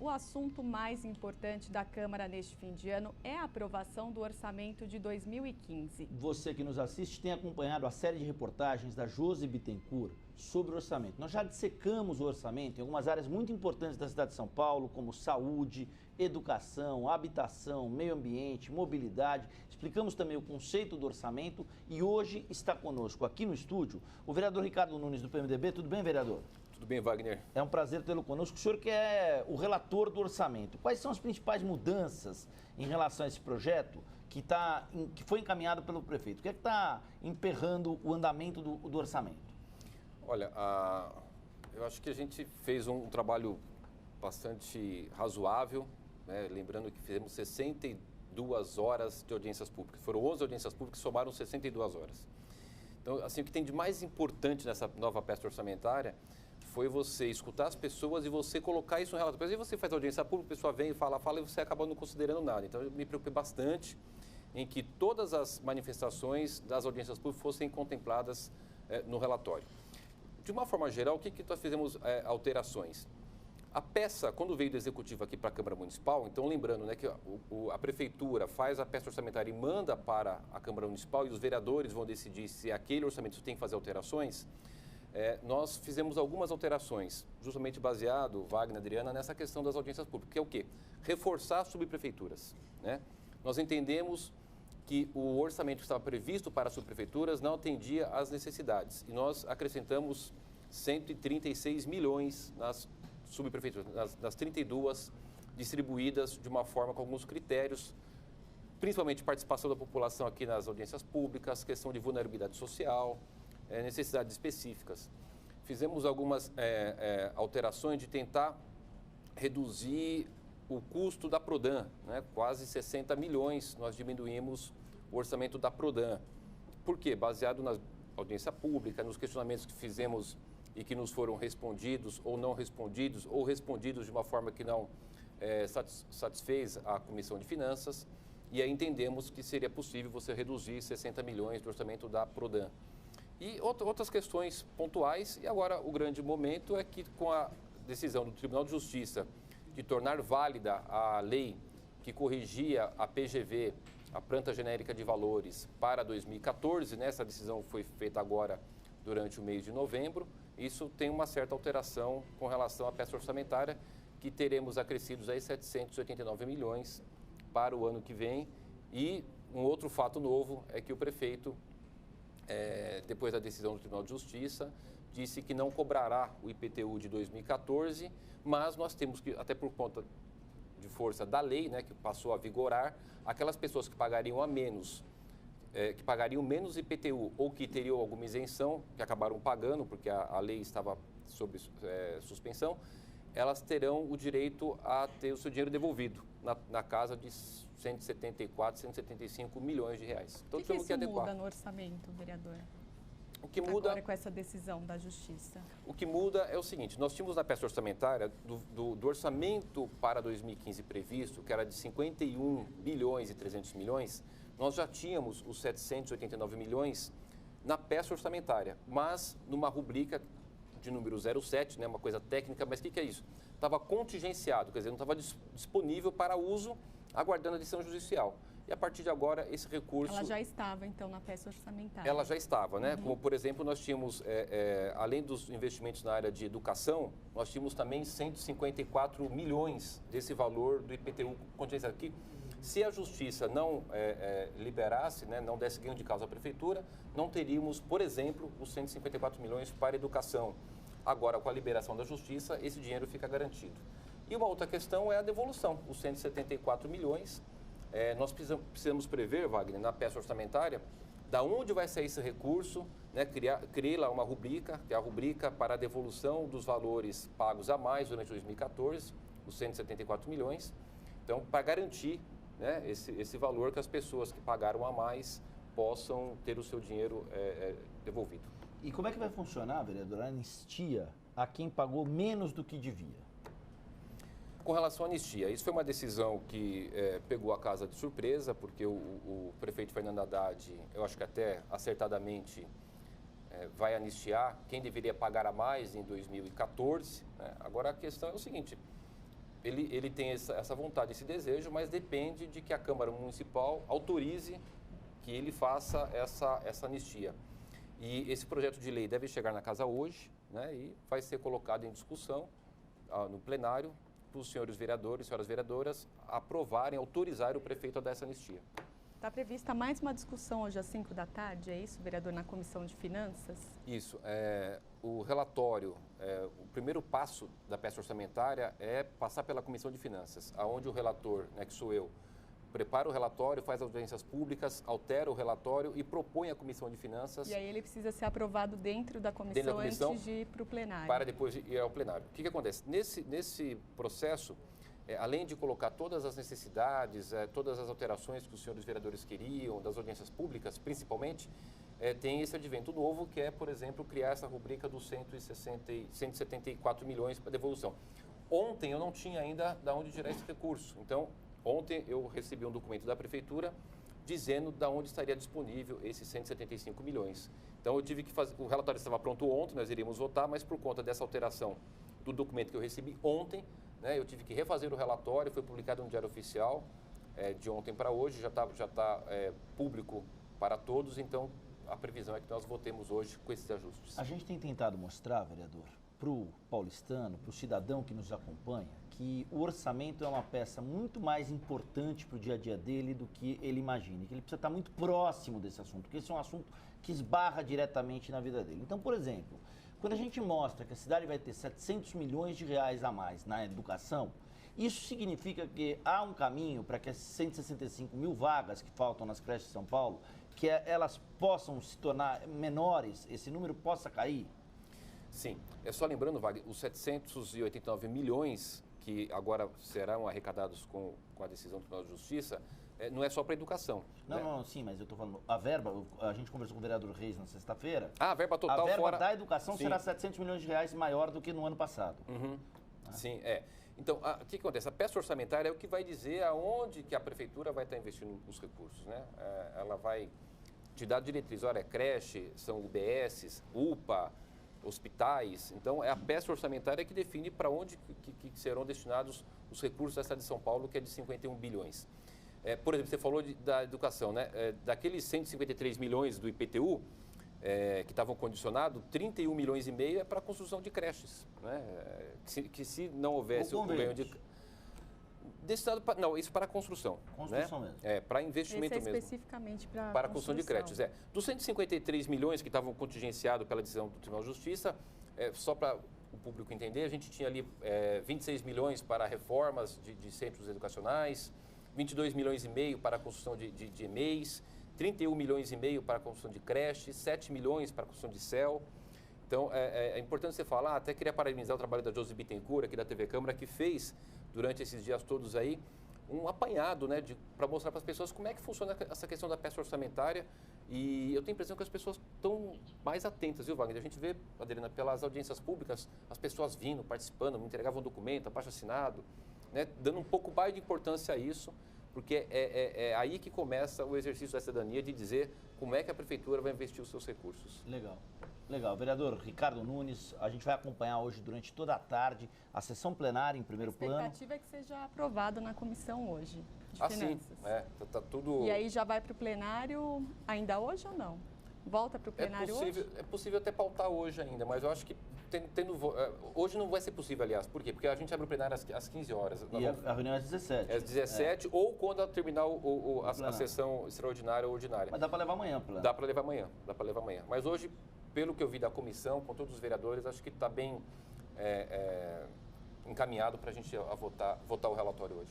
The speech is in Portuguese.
o assunto mais importante da Câmara neste fim de ano é a aprovação do orçamento de 2015. Você que nos assiste tem acompanhado a série de reportagens da Josi Bittencourt sobre o orçamento. Nós já dissecamos o orçamento em algumas áreas muito importantes da cidade de São Paulo, como saúde, educação, habitação, meio ambiente, mobilidade. Explicamos também o conceito do orçamento e hoje está conosco aqui no estúdio o vereador Ricardo Nunes do PMDB. Tudo bem, vereador? Tudo bem, Wagner? É um prazer tê-lo conosco. O senhor que é o relator do orçamento. Quais são as principais mudanças em relação a esse projeto que foi encaminhado pelo prefeito? O que é que está emperrando o andamento do orçamento? Olha, eu acho que a gente fez um trabalho bastante razoável, né? Lembrando que fizemos 62 horas de audiências públicas. Foram 11 audiências públicas que somaram 62 horas. Então, assim, o que tem de mais importante nessa nova peça orçamentária foi você escutar as pessoas e você colocar isso no relatório. Às vezes você faz audiência pública, a pessoa vem e fala e você acaba não considerando nada. Então, eu me preocupei bastante em que todas as manifestações das audiências públicas fossem contempladas no relatório. De uma forma geral, o que nós fizemos alterações? A peça, quando veio do Executivo aqui para a Câmara Municipal, então lembrando, né, que a Prefeitura faz a peça orçamentária e manda para a Câmara Municipal e os vereadores vão decidir se aquele orçamento tem que fazer alterações, nós fizemos algumas alterações, justamente baseado, Wagner, Adriana, nessa questão das audiências públicas, que é o quê? Reforçar as subprefeituras, né? Nós entendemos que o orçamento que estava previsto para as subprefeituras não atendia às necessidades. E nós acrescentamos 136 milhões nas subprefeituras, nas 32 distribuídas de uma forma com alguns critérios, principalmente participação da população aqui nas audiências públicas, questão de vulnerabilidade social, necessidades específicas. Fizemos algumas alterações de tentar reduzir o custo da Prodan, né? Quase 60 milhões nós diminuímos o orçamento da Prodan. Por quê? Baseado na audiência pública, nos questionamentos que fizemos e que nos foram respondidos ou não respondidos, ou respondidos de uma forma que não satisfez a Comissão de Finanças, e aí entendemos que seria possível você reduzir 60 milhões do orçamento da Prodan. E outras questões pontuais, e agora o grande momento é que com a decisão do Tribunal de Justiça de tornar válida a lei que corrigia a PGV, a Planta Genérica de Valores, para 2014, né? Essa decisão foi feita agora durante o mês de novembro. Isso tem uma certa alteração com relação à peça orçamentária, que teremos acrescidos aí 789 milhões para o ano que vem. E um outro fato novo é que o prefeito, depois da decisão do Tribunal de Justiça, disse que não cobrará o IPTU de 2014, mas nós temos que, até por conta de força da lei, né, que passou a vigorar, aquelas pessoas que pagariam menos IPTU ou que teriam alguma isenção, que acabaram pagando porque a lei estava sob suspensão, elas terão o direito a ter o seu dinheiro devolvido na casa de 174, 175 milhões de reais. Então, o que isso muda no orçamento, vereador? O que muda agora com essa decisão da Justiça? O que muda é o seguinte: nós tínhamos na peça orçamentária do orçamento para 2015 previsto, que era de 51 bilhões e 300 milhões, nós já tínhamos os 789 milhões na peça orçamentária, mas numa rubrica de número 07, né, uma coisa técnica, mas o que é isso? Estava contingenciado, quer dizer, não estava disponível para uso, aguardando a decisão judicial. E a partir de agora, esse recurso... Ela já estava, então, na peça orçamentária. Ela já estava, né? Como, por exemplo, nós tínhamos, além dos investimentos na área de educação, nós tínhamos também 154 milhões desse valor do IPTU contingenciado aqui. Se a Justiça não liberasse, né, não desse ganho de causa à Prefeitura, não teríamos, por exemplo, os 154 milhões para a educação. Agora, com a liberação da Justiça, esse dinheiro fica garantido. E uma outra questão é a devolução, os 174 milhões. Nós precisamos prever, Wagner, na peça orçamentária, da onde vai sair esse recurso, né, criei lá uma rubrica, que é a rubrica para a devolução dos valores pagos a mais durante 2014, os 174 milhões. Então, para garantir, né, esse valor que as pessoas que pagaram a mais possam ter o seu dinheiro devolvido. E como é que vai funcionar, vereador, a anistia a quem pagou menos do que devia? Com relação à anistia, isso foi uma decisão que pegou a casa de surpresa, porque o prefeito Fernando Haddad, eu acho que até acertadamente, vai anistiar quem deveria pagar a mais em 2014. Né? Agora, a questão é o seguinte: ele tem essa vontade, esse desejo, mas depende de que a Câmara Municipal autorize que ele faça essa anistia. E esse projeto de lei deve chegar na casa hoje, né, e vai ser colocado em discussão no plenário para os senhores vereadores e senhoras vereadoras aprovarem, autorizarem o prefeito a dar essa anistia. Está prevista mais uma discussão hoje às 5 da tarde, é isso, vereador, na Comissão de Finanças? Isso. O relatório, o primeiro passo da peça orçamentária é passar pela Comissão de Finanças, onde o relator, né, que sou eu, prepara o relatório, faz audiências públicas, altera o relatório e propõe à Comissão de Finanças. E aí ele precisa ser aprovado dentro da comissão antes de ir para o plenário. Para depois ir ao plenário. O que acontece? Nesse processo, além de colocar todas as necessidades, todas as alterações que os senhores vereadores queriam, das audiências públicas, principalmente, tem esse advento novo, que é, por exemplo, criar essa rubrica dos 174 milhões para devolução. Ontem eu não tinha ainda de onde tirar esse recurso. Então, ontem eu recebi um documento da Prefeitura dizendo de onde estaria disponível esses 175 milhões. Então, eu tive que fazer... O relatório estava pronto ontem, nós iríamos votar, mas por conta dessa alteração do documento que eu recebi ontem, né, eu tive que refazer o relatório, foi publicado no Diário Oficial de ontem para hoje, já tá público para todos, então a previsão é que nós votemos hoje com esses ajustes. A gente tem tentado mostrar, vereador, para o paulistano, para o cidadão que nos acompanha, que o orçamento é uma peça muito mais importante para o dia a dia dele do que ele imagina, que ele precisa estar muito próximo desse assunto, porque esse é um assunto que esbarra diretamente na vida dele. Então, por exemplo, quando a gente mostra que a cidade vai ter 700 milhões de reais a mais na educação, isso significa que há um caminho para que as 165 mil vagas que faltam nas creches de São Paulo, que elas possam se tornar menores, esse número possa cair? Sim. É só lembrando, Wagner, os 789 milhões que agora serão arrecadados com a decisão do Tribunal de Justiça, não é só para a educação. Não, né? não, sim, mas eu estou falando, a verba, a gente conversou com o vereador Reis na sexta-feira. A verba total a verba fora... da educação Sim. será 700 milhões de reais maior do que no ano passado. Uhum. Sim, Então, o que acontece? A peça orçamentária é o que vai dizer aonde que a Prefeitura vai estar investindo os recursos, né? Ela vai te dar diretriz, olha, creche, são UBSs, UPA, hospitais. Então, é a peça orçamentária que define para onde que serão destinados os recursos da cidade de São Paulo, que é de 51 bilhões. Por exemplo, você falou da educação, né? Daqueles 153 milhões do IPTU, que estavam condicionados, 31 milhões e meio é para a construção de creches, né? Que se não houvesse o ganho de... Destinado para... Não, isso para a construção. Construção, né? mesmo. Para investimento mesmo. Especificamente para a construção de creches, Dos 153 milhões que estavam contingenciados pela decisão do Tribunal de Justiça, só para o público entender, a gente tinha ali 26 milhões para reformas de centros educacionais, 22 milhões e meio para a construção de EMEIs, 31 milhões e meio para a construção de creches, 7 milhões para a construção de CEL. Então, é importante você falar, até queria parabenizar o trabalho da Josi Bittencourt, aqui da TV Câmara, que fez, durante esses dias todos aí, um apanhado, né, para mostrar para as pessoas como é que funciona essa questão da peça orçamentária. E eu tenho a impressão que as pessoas estão mais atentas, viu, Wagner? A gente vê, Adriana, pelas audiências públicas, as pessoas vindo, participando, me entregavam um documento, abaixo assinado, né, dando um pouco mais de importância a isso, porque é aí que começa o exercício da cidadania de dizer como é que a Prefeitura vai investir os seus recursos. Legal. Legal. Vereador Ricardo Nunes, a gente vai acompanhar hoje durante toda a tarde a sessão plenária em primeiro plano. A expectativa é que seja aprovado na comissão hoje de Finanças. Sim. Tá tudo... E aí já vai para o plenário ainda hoje ou não? Volta para o plenário hoje? É possível até pautar hoje ainda, mas eu acho que hoje não vai ser possível, aliás. Por quê? Porque a gente abre o plenário às 15 horas. E a reunião é às 17. É às 17 ou quando terminar a sessão extraordinária ou ordinária. Mas dá para levar amanhã, plano. Dá para levar amanhã. Mas hoje, pelo que eu vi da comissão, com todos os vereadores, acho que está bem encaminhado para a gente votar o relatório hoje.